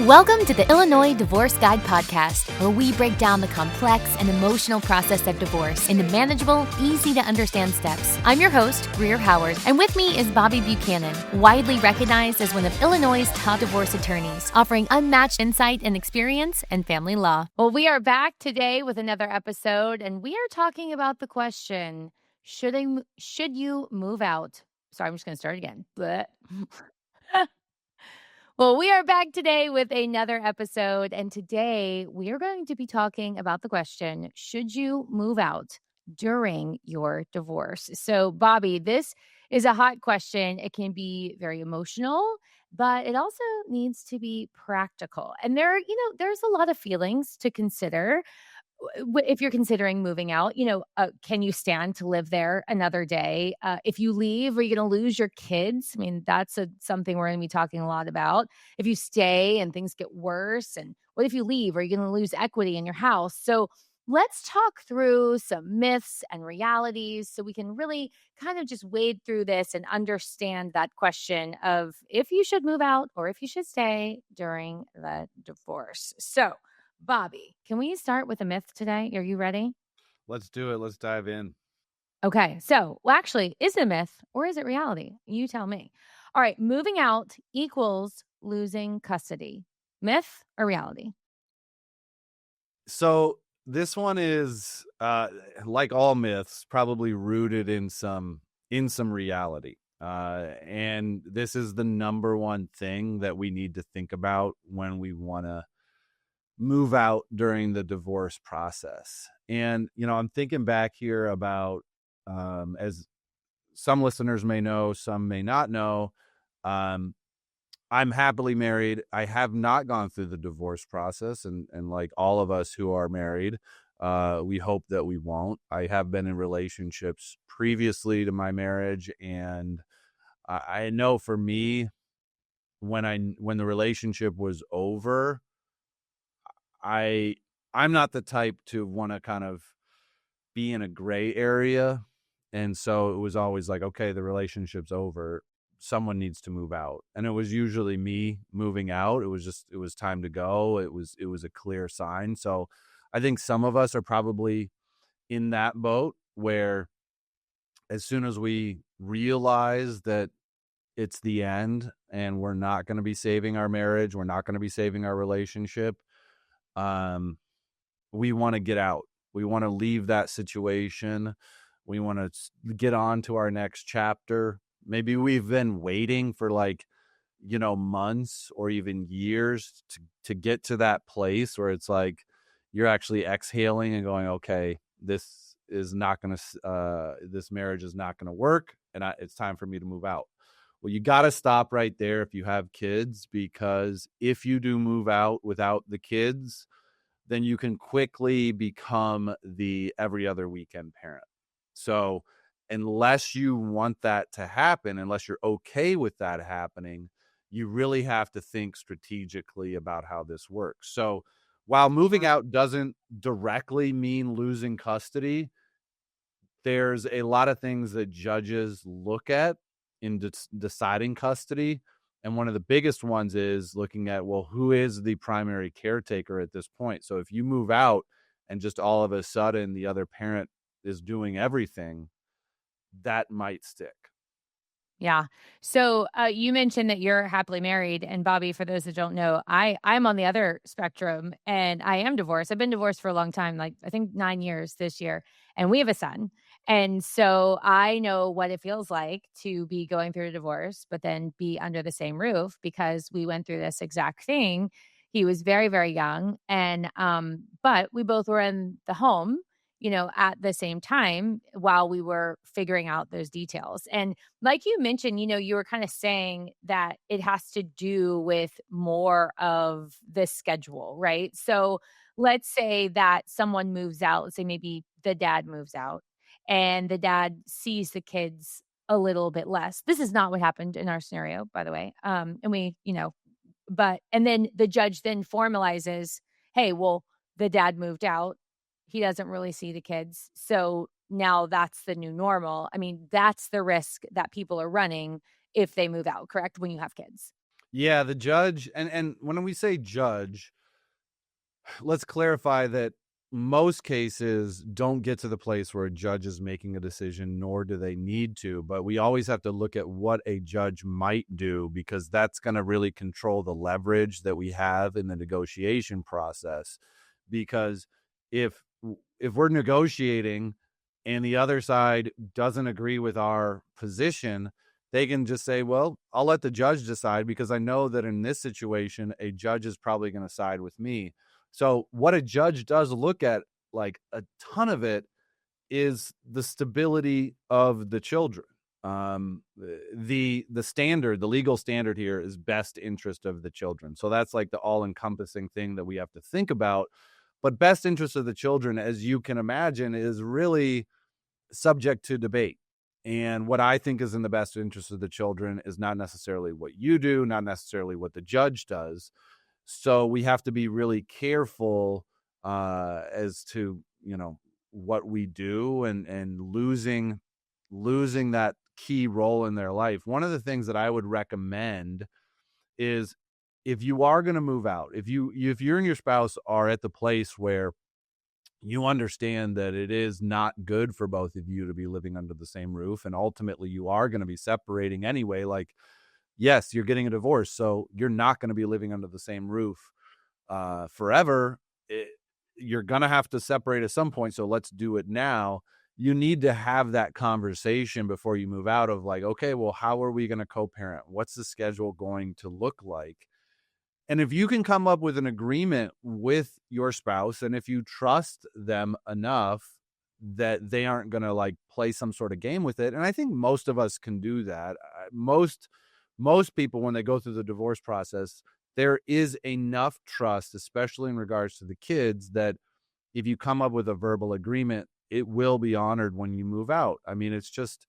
Welcome to the Illinois Divorce Guide podcast, where we break down the complex and emotional process of divorce into manageable, easy-to-understand steps. I'm your host, Greer Howard, and with me is Bobby Buchanan, widely recognized as one of Illinois' top divorce attorneys, offering unmatched insight and experience in family law. Well, we are back today with another episode, and we are talking about the question, should you move out? Sorry, I'm just going to start again. Blech. Well, we are back today with another episode, and today we are going to be talking about the question, should you move out during your divorce? So, Bobby, this is a hot question. It can be very emotional, but it also needs to be practical. And there's a lot of feelings to consider if you're considering moving out. Can you stand to live there another day? If you leave, are you going to lose your kids? I mean, that's something we're going to be talking a lot about. If you stay and things get worse, and what if you leave? Are you going to lose equity in your house? So let's talk through some myths and realities so we can really kind of just wade through this and understand that question of if you should move out or if you should stay during the divorce. So, Bobby, can we start with a myth today? Are you ready? Let's do it. Let's dive in. Okay. So, actually, is it a myth or is it reality? You tell me. All right. Moving out equals losing custody. Myth or reality? So this one is, like all myths, probably rooted in some reality. And this is the number one thing that we need to think about when we want to move out during the divorce process. And, I'm thinking back here about, as some listeners may know, some may not know, I'm happily married. I have not gone through the divorce process. And like all of us who are married, we hope that we won't. I have been in relationships previously to my marriage. And I know for me, when the relationship was over, I'm not the type to want to kind of be in a gray area. And so it was always like, okay, the relationship's over. Someone needs to move out. And it was usually me moving out. It was time to go. It was a clear sign. So I think some of us are probably in that boat where as soon as we realize that it's the end and we're not going to be saving our marriage, we're not going to be saving our relationship, we want to get out. We want to leave that situation. We want to get on to our next chapter. Maybe we've been waiting for months or even years to get to that place where it's like you're actually exhaling and going, okay, this marriage is not going to work, and it's time for me to move out. Well, you got to stop right there if you have kids, because if you do move out without the kids, then you can quickly become the every other weekend parent. So unless you want that to happen, unless you're okay with that happening, you really have to think strategically about how this works. So while moving out doesn't directly mean losing custody, there's a lot of things that judges look at in deciding custody. And one of the biggest ones is looking at, well, who is the primary caretaker at this point? So if you move out and just all of a sudden the other parent is doing everything, that might stick. Yeah. So you mentioned that you're happily married. And Bobby, for those that don't know, I'm on the other spectrum and I am divorced. I've been divorced for a long time, like I think 9 years this year. And we have a son. And so I know what it feels like to be going through a divorce, but then be under the same roof because we went through this exact thing. He was very, very young. And but we both were in the home, at the same time while we were figuring out those details. And like you mentioned, you were kind of saying that it has to do with more of the schedule, right? So let's say that someone moves out, let's say maybe the dad moves out and the dad sees the kids a little bit less. This is not what happened in our scenario, by the way. And we, and then the judge then formalizes, hey, well, the dad moved out. He doesn't really see the kids. So now that's the new normal. I mean, that's the risk that people are running if they move out, correct? When you have kids. Yeah, the judge, and when we say judge, let's clarify that most cases don't get to the place where a judge is making a decision, nor do they need to. But we always have to look at what a judge might do, because that's going to really control the leverage that we have in the negotiation process. Because if if we're negotiating and the other side doesn't agree with our position, they can just say, well, I'll let the judge decide, because I know that in this situation, a judge is probably going to side with me. So what a judge does look at, like a ton of it, is the stability of the children. The standard, the legal standard here is best interest of the children. So that's like the all-encompassing thing that we have to think about. But best interest of the children, as you can imagine, is really subject to debate. And what I think is in the best interest of the children is not necessarily what you do, not necessarily what the judge does. So we have to be really careful as to, what we do, and losing that key role in their life. One of the things that I would recommend is, if you are going to move out, if you and your spouse are at the place where you understand that it is not good for both of you to be living under the same roof, and ultimately you are going to be separating anyway, like, yes, you're getting a divorce, so you're not going to be living under the same roof forever. You're going to have to separate at some point, so let's do it now. You need to have that conversation before you move out, of like, okay, well, how are we going to co-parent? What's the schedule going to look like? And if you can come up with an agreement with your spouse, and if you trust them enough that they aren't going to like play some sort of game with it, and I think most of us can do that. Most people, when they go through the divorce process, there is enough trust, especially in regards to the kids, that if you come up with a verbal agreement, it will be honored when you move out. I mean, it's just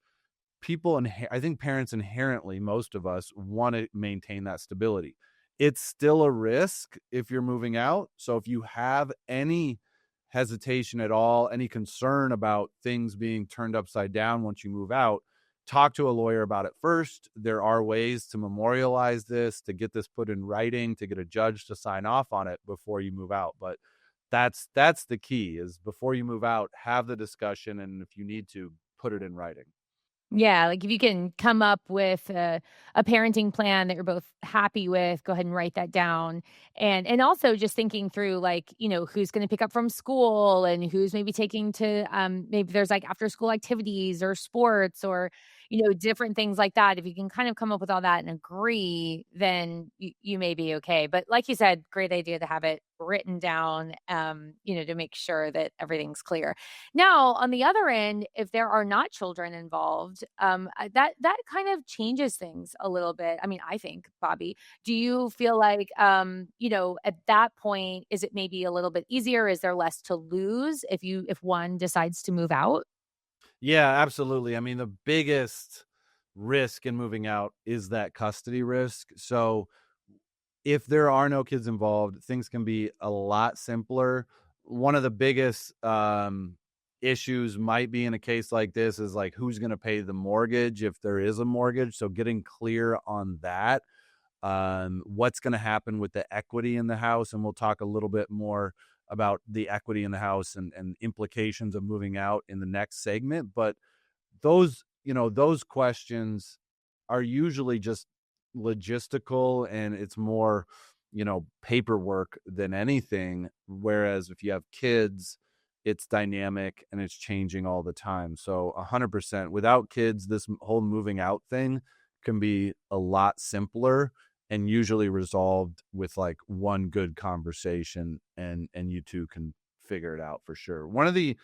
people, and I think parents inherently, most of us want to maintain that stability. It's still a risk if you're moving out. So if you have any hesitation at all, any concern about things being turned upside down once you move out, talk to a lawyer about it first. There are ways to memorialize this, to get this put in writing, to get a judge to sign off on it before you move out. But that's the key, is before you move out, have the discussion, and if you need to, put it in writing. Yeah, like if you can come up with a parenting plan that you're both happy with, go ahead and write that down. And also just thinking through, like, who's going to pick up from school, and who's maybe taking to maybe there's like after school activities or sports, or different things like that. If you can kind of come up with all that and agree, then you may be okay. But like you said, great idea to have it written down, to make sure that everything's clear. Now, on the other end, if there are not children involved, that kind of changes things a little bit. I mean, I think, Bobby, do you feel like, at that point, is it maybe a little bit easier? Is there less to lose if one decides to move out? Yeah, absolutely. I mean, the biggest risk in moving out is that custody risk. So if there are no kids involved, things can be a lot simpler. One of the biggest issues might be in a case like this is like, who's going to pay the mortgage if there is a mortgage. So getting clear on that, what's going to happen with the equity in the house. And we'll talk a little bit more about the equity in the house and implications of moving out in the next segment. But those questions are usually just logistical, and it's more, paperwork than anything. Whereas if you have kids, it's dynamic and it's changing all the time. So 100% without kids, this whole moving out thing can be a lot simpler, and usually resolved with like one good conversation, and you two can figure it out for sure. One of the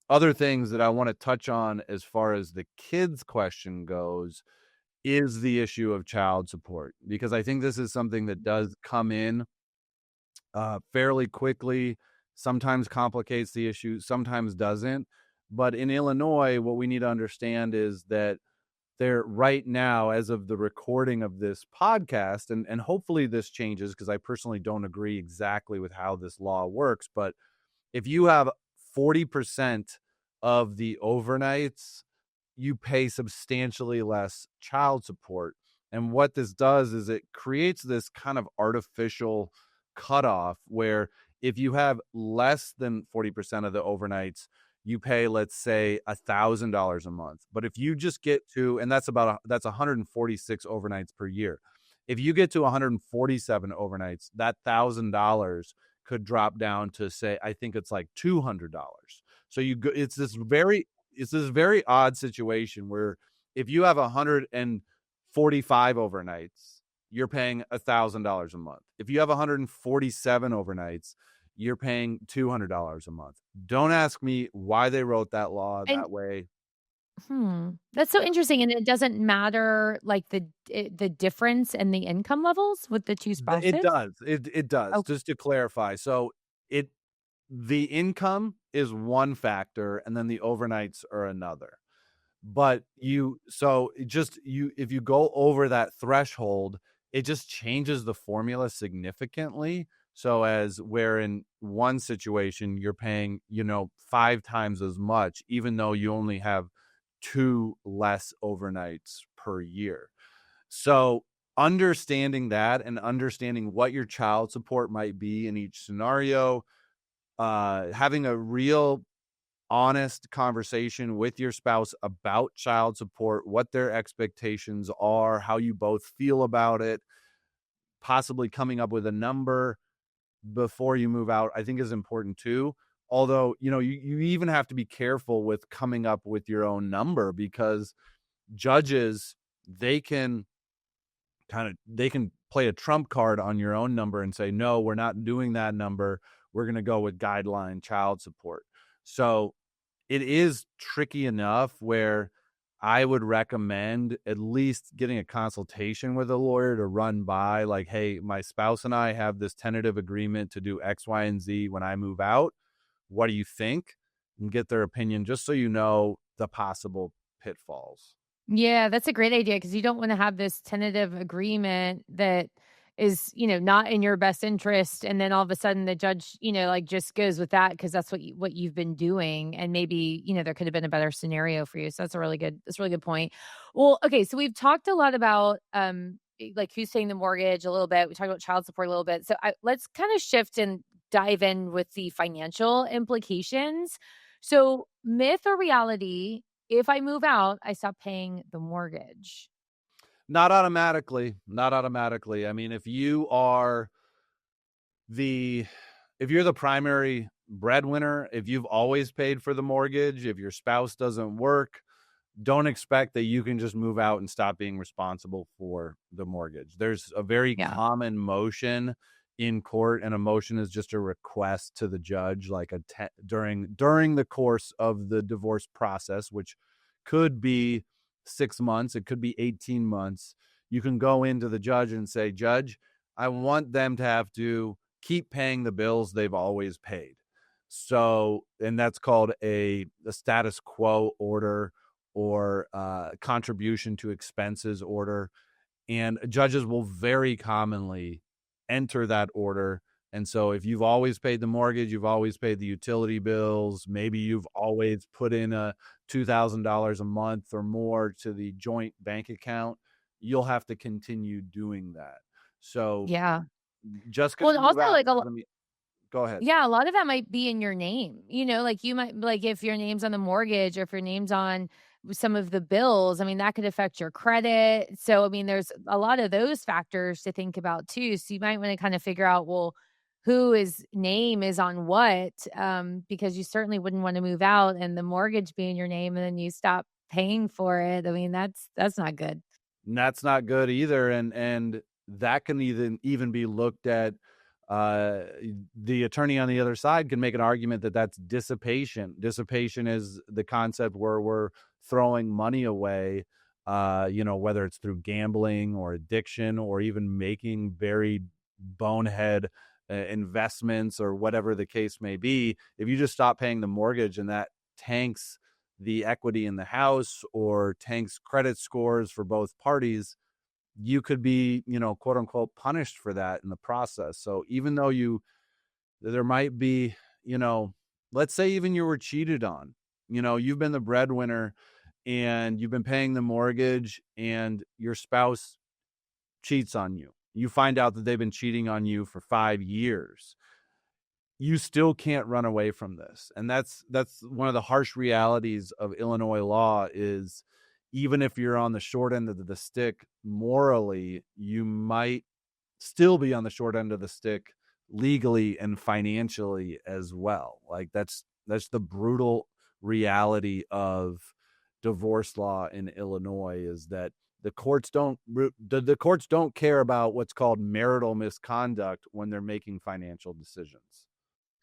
other things that I want to touch on as far as the kids question goes is the issue of child support, because I think this is something that does come in fairly quickly, sometimes complicates the issue, sometimes doesn't. But in Illinois, what we need to understand is that there right now, as of the recording of this podcast, and hopefully this changes, because I personally don't agree exactly with how this law works, but if you have 40% of the overnights, you pay substantially less child support. And what this does is it creates this kind of artificial cutoff where if you have less than 40% of the overnights, you pay, let's say, $1,000 a month. But if you just get to, and that's 146 overnights per year. If you get to 147 overnights, that $1,000 could drop down to, say, I think it's like $200. So you go, it's this very odd situation where if you have 145 overnights, you're paying $1,000 a month. If you have 147 overnights, you're paying $200 a month. Don't ask me why they wrote that law And that way. that's so interesting, and it doesn't matter, like, the difference in the income levels with the 2 It spouses? does. It does. Okay. Just to clarify. So it the income is one factor and then the overnights are another. But if you go over that threshold, it just changes the formula significantly. So as where in one situation you're paying, 5 times as much, even though you only have 2 less overnights per year. So understanding that and understanding what your child support might be in each scenario, having a real honest conversation with your spouse about child support, what their expectations are, how you both feel about it, possibly coming up with a number before you move out, I think is important too. Although, you even have to be careful with coming up with your own number because judges, they can they can play a trump card on your own number and say, no, we're not doing that number. We're going to go with guideline child support. So it is tricky enough where I would recommend at least getting a consultation with a lawyer to run by, like, hey, my spouse and I have this tentative agreement to do X, Y, and Z when I move out. What do you think? And get their opinion just so you know the possible pitfalls. Yeah, that's a great idea because you don't wanna have this tentative agreement that is, not in your best interest, and then all of a sudden the judge, like, just goes with that because that's what you've been doing, and maybe, there could have been a better scenario for you, so that's a really good point. Well, okay, so we've talked a lot about, like, who's paying the mortgage a little bit, we talked about child support a little bit, so let's kinda shift and dive in with the financial implications. So, myth or reality, if I move out, I stop paying the mortgage. Not automatically. Not automatically. I mean, the if you're the primary breadwinner, if you've always paid for the mortgage, if your spouse doesn't work, don't expect that you can just move out and stop being responsible for the mortgage. There's a very Yeah. common motion in court, and a motion is just a request to the judge, like during the course of the divorce process, which could be 6 months, it could be 18 months. You can go into the judge and say, Judge, I want them to have to keep paying the bills they've always paid. So, and that's called a status quo order or contribution to expenses order. And judges will very commonly enter that order. And so if you've always paid the mortgage, you've always paid the utility bills, maybe you've always put in a $2,000 a month or more to the joint bank account, you'll have to continue doing that. So Yeah. just Well, because and you move also, out like, doesn't mean, go ahead. yeah, a lot of that might be in your name, like, you might like, if your name's on the mortgage or if your name's on some of the bills, I mean, that could affect your credit. So, I mean, there's a lot of those factors to think about too. So you might wanna kinda figure out, well, whose name is on what, because you certainly wouldn't wanna move out and the mortgage be in your name and then you stop paying for it. I mean, that's not good. And that's not good either, and that can even be looked at, uh, the attorney on the other side can make an argument that that's dissipation. Dissipation is the concept where we're throwing money away, whether it's through gambling or addiction or even making very bonehead, investments or whatever the case may be. If you just stop paying the mortgage and that tanks the equity in the house or tanks credit scores for both parties, you could be, quote unquote, punished for that in the process. So even though there might be, let's say even you were cheated on, you've been the breadwinner and you've been paying the mortgage and your spouse cheats on you. You find out that they've been cheating on you for 5 years. You still can't run away from this. And that's one of the harsh realities of Illinois law is even if you're on the short end of the stick morally, you might still be on the short end of the stick legally and financially as well. Like that's the brutal reality of divorce law in Illinois is that the courts don't care about what's called marital misconduct when they're making financial decisions.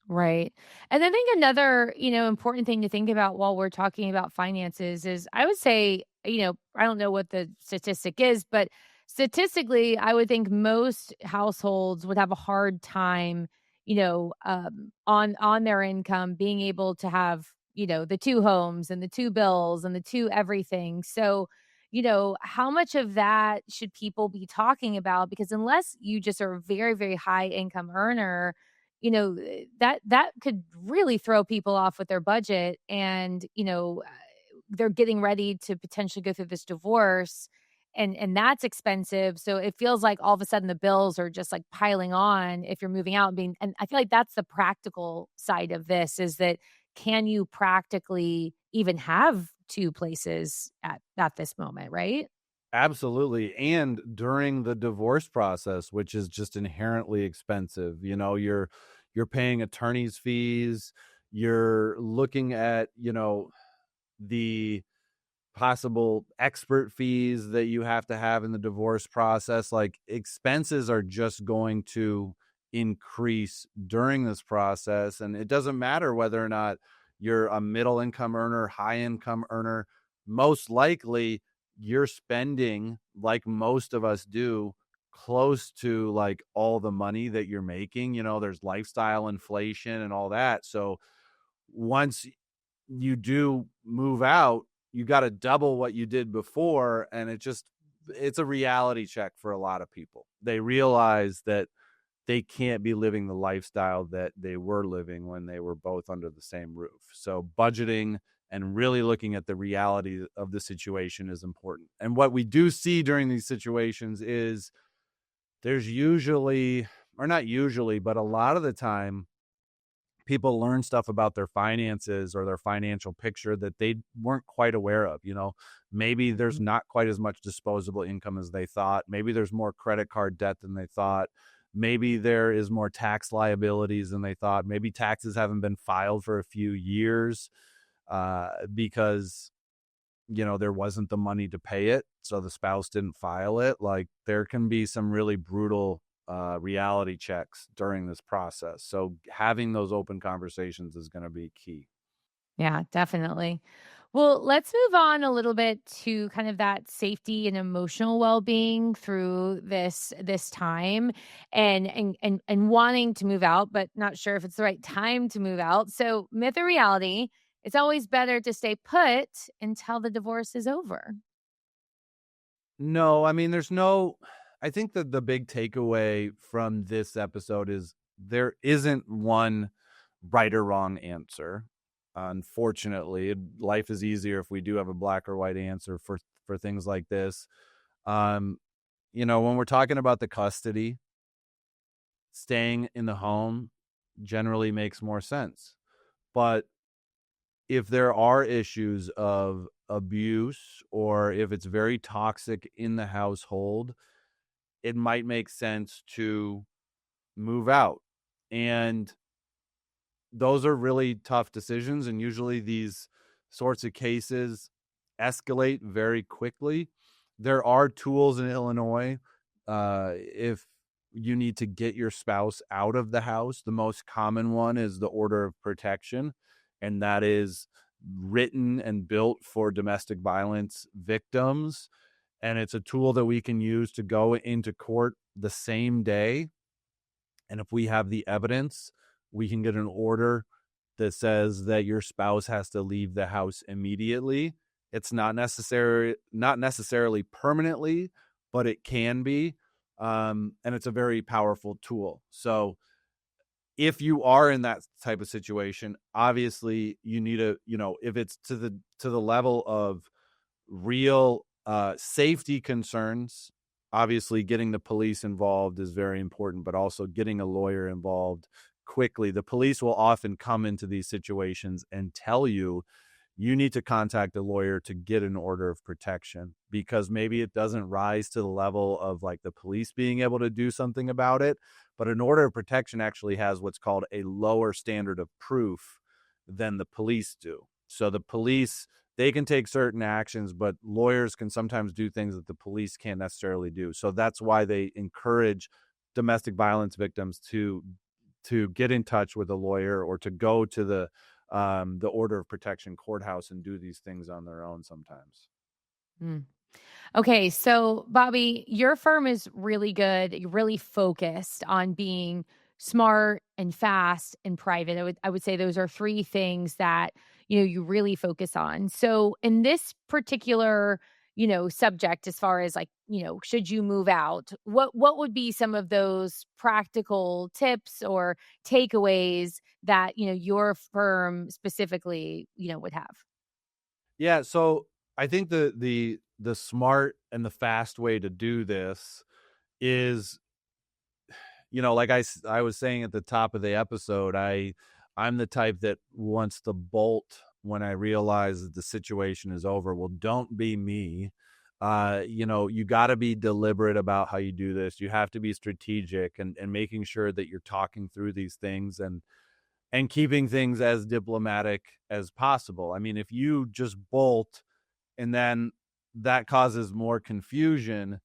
Right. And I think another, important thing to think about while we're talking about finances is I would say, I don't know what the statistic is, but statistically, I would think most households would have a hard time, on their income being able to have, the two homes and the two bills and the two everything. So, how much of that should people be talking about? Because unless you just are a very, very high income earner, that could really throw people off with their budget and, they're getting ready to potentially go through this divorce and that's expensive. So it feels like all of a sudden the bills are just like piling on if you're moving out and being and I feel like that's the practical side of this is that can you practically even have two places at this moment, right? Absolutely. And during the divorce process, which is just inherently expensive, you're paying attorney's fees, you're looking at, the possible expert fees that you have to have in the divorce process. Like expenses are just going to increase during this process. And it doesn't matter whether or not you're a middle income earner, high income earner, most likely you're spending like most of us do close to like all the money that you're making. There's lifestyle inflation and all that. So once you do move out, you got to double what you did before. And it's a reality check for a lot of people. They realize that they can't be living the lifestyle that they were living when they were both under the same roof. So budgeting and really looking at the reality of the situation is important. And what we do see during these situations is there's usually, or not usually, but a lot of the time, people learn stuff about their finances or their financial picture that they weren't quite aware of. Maybe there's not quite as much disposable income as they thought. Maybe there's more credit card debt than they thought. Maybe there is more tax liabilities than they thought. Maybe taxes haven't been filed for a few years because there wasn't the money to pay it, so the spouse didn't file it. Like there can be some really brutal reality checks during this process. So having those open conversations is going to be key. Yeah, definitely. Well, let's move on a little bit to kind of that safety and emotional well-being through this time and wanting to move out, but not sure if it's the right time to move out. So, myth or reality, it's always better to stay put until the divorce is over. No, I mean, I think that the big takeaway from this episode is there isn't one right or wrong answer. Unfortunately, life is easier if we do have a black or white answer for things like this. Um, when we're talking about the custody, staying in the home generally makes more sense. But if there are issues of abuse or if it's very toxic in the household, it might make sense to move out. And those are really tough decisions. And usually these sorts of cases escalate very quickly. There are tools in Illinois. If you need to get your spouse out of the house, the most common one is the order of protection. And that is written and built for domestic violence victims. And it's a tool that we can use to go into court the same day. And if we have the evidence, we can get an order that says that your spouse has to leave the house immediately. It's not necessarily permanently, but it can be. And it's a very powerful tool. So if you are in that type of situation, obviously you need if it's to the level of real safety concerns, obviously getting the police involved is very important, but also getting a lawyer involved quickly. The police will often come into these situations and tell you you need to contact a lawyer to get an order of protection, because maybe it doesn't rise to the level of like the police being able to do something about it. But an order of protection actually has what's called a lower standard of proof than the police do. So the police, they can take certain actions, but lawyers can sometimes do things that the police can't necessarily do. So that's why they encourage domestic violence victims to get in touch with a lawyer or to go to the order of protection courthouse and do these things on their own sometimes. Mm. Okay, so Bobby, your firm is really good. You're really focused on being smart and fast and private. I would say those are three things that, you really focus on. So in this particular, subject, as far as like, should you move out, what would be some of those practical tips or takeaways that, your firm specifically, would have? Yeah, so I think the smart and the fast way to do this is, like I was saying at the top of the episode, I'm the type that wants to bolt when I realize that the situation is over. Well, don't be me. You got to be deliberate about how you do this. You have to be strategic and making sure that you're talking through these things and keeping things as diplomatic as possible. I mean, if you just bolt and then that causes more confusion,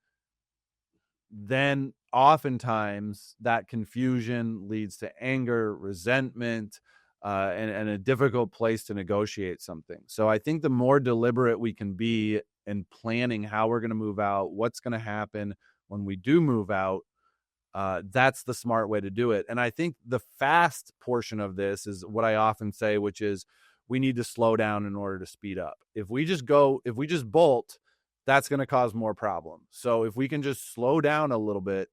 then oftentimes that confusion leads to anger, resentment, and a difficult place to negotiate something. So I think the more deliberate we can be in planning how we're going to move out, what's going to happen when we do move out, that's the smart way to do it. And I think the fast portion of this is what I often say, which is we need to slow down in order to speed up. If we just bolt, that's going to cause more problems. So if we can just slow down a little bit,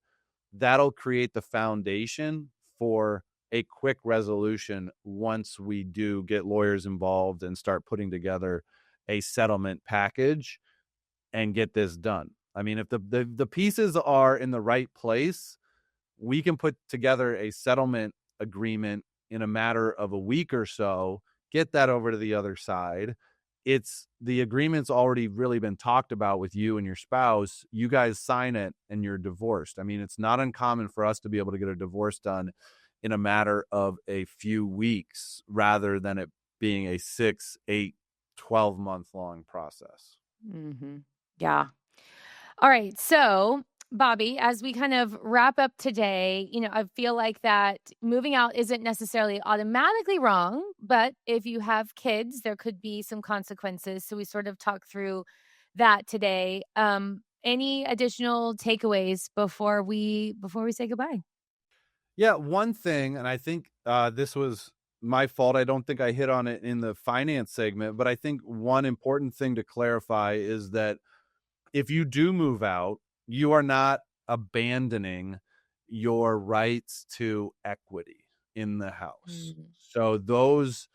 that'll create the foundation for a quick resolution once we do get lawyers involved and start putting together a settlement package and get this done. I mean, if the pieces are in the right place, we can put together a settlement agreement in a matter of a week or so, get that over to the other side. It's the agreement's already really been talked about with you and your spouse. You guys sign it and you're divorced. I mean, it's not uncommon for us to be able to get a divorce done in a matter of a few weeks rather than it being a 6, 8, 12-month long process. Yeah. All right. So, Bobby, as we kind of wrap up today, I feel like that moving out isn't necessarily automatically wrong, but if you have kids, there could be some consequences. So we sort of talked through that today. Any additional takeaways before we say goodbye? Yeah, one thing, and I think this was my fault. I don't think I hit on it in the finance segment, but I think one important thing to clarify is that if you do move out, you are not abandoning your rights to equity in the house. Mm. So those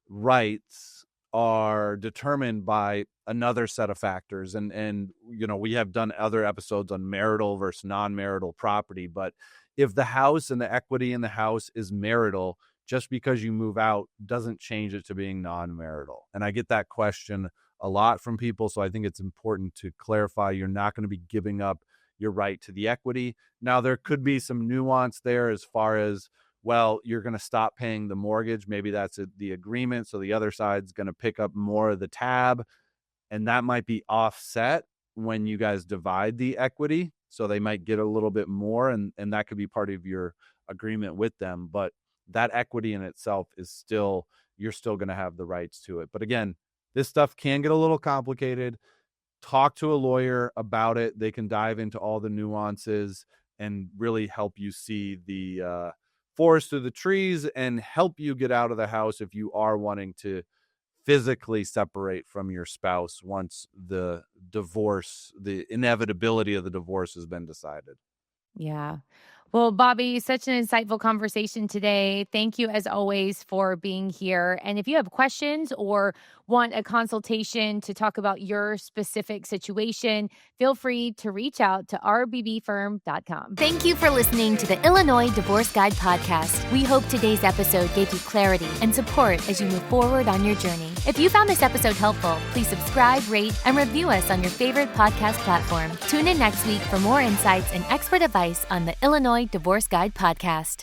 rights are determined by another set of factors, and we have done other episodes on marital versus non-marital property, but if the house and the equity in the house is marital, just because you move out doesn't change it to being non-marital. And I get that question a lot from people, so I think it's important to clarify you're not going to be giving up your right to the equity. Now there could be some nuance there as far as, well, you're going to stop paying the mortgage. Maybe that's the agreement. So the other side's going to pick up more of the tab, and that might be offset when you guys divide the equity. So they might get a little bit more, and that could be part of your agreement with them. But that equity in itself is still, you're still going to have the rights to it. But again, this stuff can get a little complicated. Talk to a lawyer about it. They can dive into all the nuances and really help you see the forest through the trees and help you get out of the house if you are wanting to physically separate from your spouse once the inevitability of the divorce has been decided. Yeah. Well, Bobby, such an insightful conversation today. Thank you, as always, for being here. And if you have questions or want a consultation to talk about your specific situation, feel free to reach out to rbbfirm.com. Thank you for listening to the Illinois Divorce Guide podcast. We hope today's episode gave you clarity and support as you move forward on your journey. If you found this episode helpful, please subscribe, rate, and review us on your favorite podcast platform. Tune in next week for more insights and expert advice on the Illinois Divorce Guide podcast.